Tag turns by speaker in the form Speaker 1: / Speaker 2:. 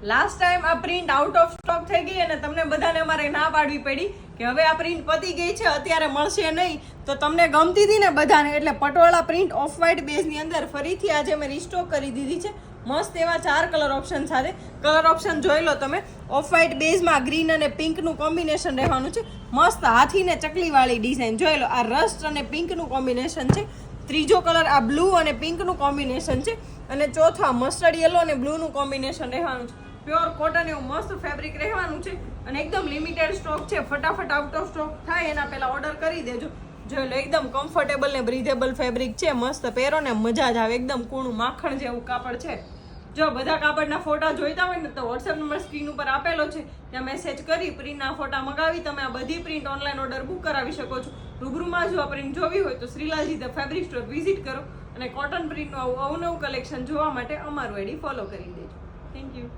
Speaker 1: Last time આ print out of stock થઈ ગઈ અને તમને બધાને અમારે ના પાડવી પડી કે હવે આ પ્રિન્ટ પતી ગઈ છે, અત્યારે મળશે નહીં. તો તમને ગમતી હતી ને બધાને, એટલે પટોળા પ્રિન્ટ ઓફ વ્હાઇટ બેઝની અંદર ફરીથી આજે મેં રીસ્ટોક કરી દીધી છે મસ્ત એવા 4 કલર ઓપ્શન સાથે. કલર ઓપ્શન જોઈ લો તમે. ઓફ વ્હાઇટ બેઝમાં ગ્રીન અને પિંકનું કોમ્બિનેશન રહેવાનું છે. મસ્ત હાથી ને ચકલીવાળી ડિઝાઇન જોઈ લો. આ રસ્ટ અને પિંકનું કોમ્બિનેશન છે. ત્રીજો કલર આ બ્લુ અને પિંકનું કોમ્બિનેશન છે. અને ચોથો આ મસ્ટર્ડ યલો અને બ્લુનું કોમ્બિનેશન રહેવાનું છે. પ્યોર કોટન એવું મસ્ત ફેબ્રિક રહેવાનું છે અને એકદમ લિમિટેડ સ્ટોક છે. ફટાફટ આઉટ ઓફ સ્ટોક થાય એના પહેલા ઓર્ડર કરી દેજો. જોઈ લો, એકદમ કમ્ફર્ટેબલ ને બ્રીધેબલ ફેબ્રિક છે. મસ્ત પહેરો ને મજા જ આવે. એકદમ કૂણું માખણ જેવું કાપડ છે. જો બધા કાપડના ફોટા જોઈતા હોય ને તો વોટ્સએપ નંબર સ્ક્રીન ઉપર આપેલો છે, ત્યાં મેસેજ કરી પ્રિન્ટના ફોટા મંગાવી તમે આ બધી પ્રિન્ટ ઓનલાઈન ઓર્ડર બુક કરાવી શકો છો. રૂબરૂમાં જો આ પ્રિન્ટ જોવી હોય તો શ્રીલાલજી ધ ફેબ્રિક સ્ટોર વિઝિટ કરો અને કોટન પ્રિન્ટનું અવનવું કલેક્શન જોવા માટે અમારું આઈડી ફોલો કરી દેજો. Thank you.